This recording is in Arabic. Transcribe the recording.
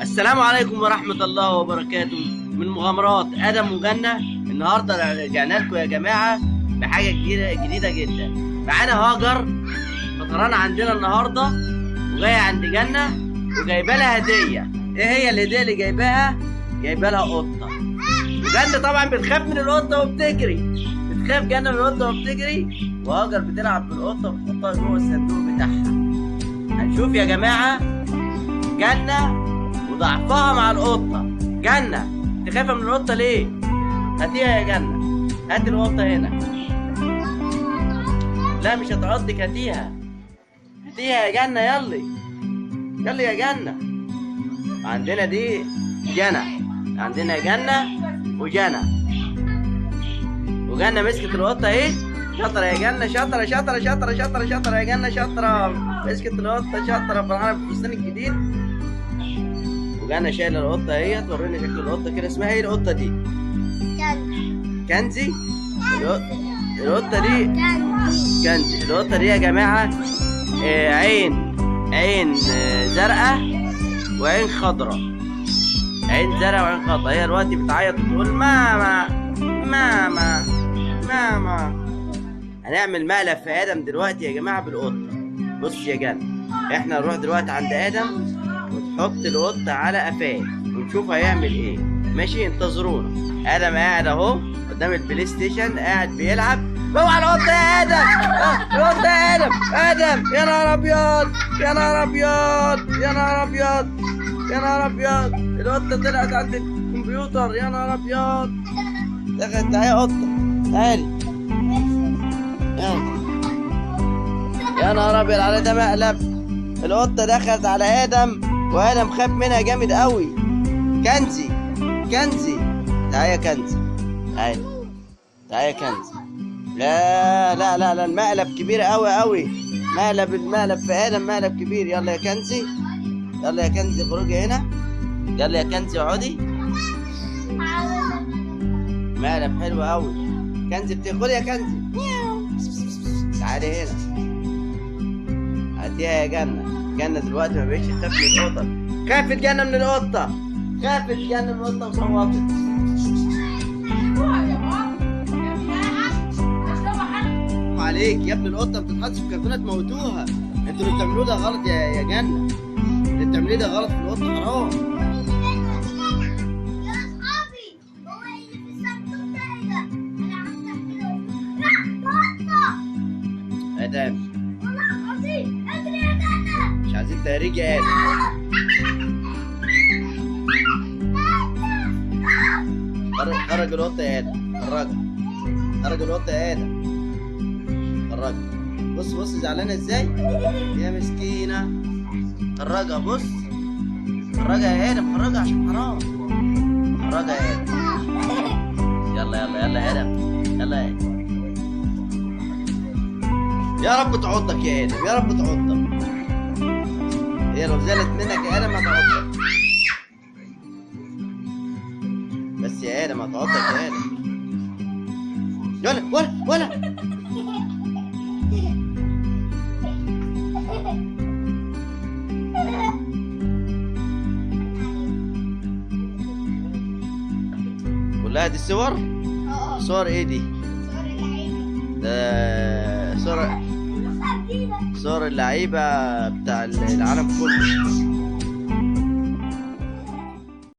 السلام عليكم ورحمة الله وبركاته. من مغامرات آدم وجنة. النهاردة رجعنا لكم يا جماعة بحاجة جديدة جدا. معانا هاجر فطرانة عندنا النهاردة وجاية عند جنة وجايبة لها هدية. ايه هي الهدية اللي جايباها؟ جايبة لها قطة. وجنة طبعا بتخاف من القطة وبتجري. بتخاف جنة من القطة وبتجري، وهاجر بتلعب بالقطة وبتحطها جوه الصندوق بتاعها. هنشوف يا جماعة جنة وضعفها مع القطة. جنة تخافي من القطة ليه؟ هاتيها يا جنة، هات القطة هنا. لا مش هتعضك، هاتيها هاتيها يا جنة، يلا يلا يا جنة. عندنا دي جنة، عندنا جنة وجنة. وجنة مسكت القطة اهي. شاطرة يا جنة، شاطرة شاطرة شاطرة شاطرة شاطرة يا جنة، شاطرة. مسكت القطة، شاطرة، فرحانة بالفستان الجديد. وجانا شايله القطه اهي. توريني شكل القطه كده. اسمها ايه القطه دي؟ كنزي. القطه دي كنزي. القطه دي يا جماعه عين زرقاء وعين خضراء. عين زرقاء وعين خضراء. هي دلوقتي بتعيط وتقول ماما ماما ماما. هنعمل مقلب في ادم دلوقتي يا جماعه بالقطه. بص يا جنة، احنا نروح دلوقتي عند ادم وتحط القطة على قفاه ونشوف هيعمل ايه. ماشي، انتظرونا. ادم قاعد اهو قدام البلاي ستيشن قاعد بيلعب. اوعى القطة يا ادم، القطة يا ادم. ادم يا نهار ابيض، يا نهار ابيض، يا نهار ابيض، يا نهار ابيض. القطة طلعت عند الكمبيوتر. يا نهار ابيض. دخلت. تعالي يا قطة، تعالي. يا نهار ابيض على ده مقلب. القطة دخلت على ادم وادم خاف منها جامد قوي. كنزي كنزي، تعالى يا كنزي، تعالى تعالى يا كنزي. لا لا لا لا، المقلب كبير قوي قوي. المقلب في ادم مقلب كبير. يلا يا كنزي، يلا يا كنزي خرجي هنا. يلا يا كنزي اقعدي. مقلب حلو قوي. كنزي بتدخلي يا كنزي. تعالي هنا. هاتيها يا جنة. جنة دلوقتي ما بقتش تخاف من القطة. خافت جنة من القطة، خافت جنة من القطة وصوتت. عليك يا ابن القطة، ما بتتحطش في كرتونة تموتوها. انتوا اللي بتعملوه ده غلط يا جنة. اللي بتعمليه ده غلط في القطة، حرام. ادم مش عايزين تهريج يا ادم. خرج القطة يا ادم، خرجها. خرج القطة يا ادم، خرجها. بص بص زعلانة ازاي يا مسكينة. خرجها، بص خرجها يا ادم، خرجها عشان حرام. خرجها يا ادم. يلا يلا يلا يا ادم، يلا يا ادم. يا رب تعضك يا ادم، يا رب تعضك. هي لو زالت منك يا ادم هتعضك. بس يا ادم هتعضك يا ادم. يلا ولا كلها دي صور. صور ايه دي؟ ده صور اللعيبة بتاع العالم كله.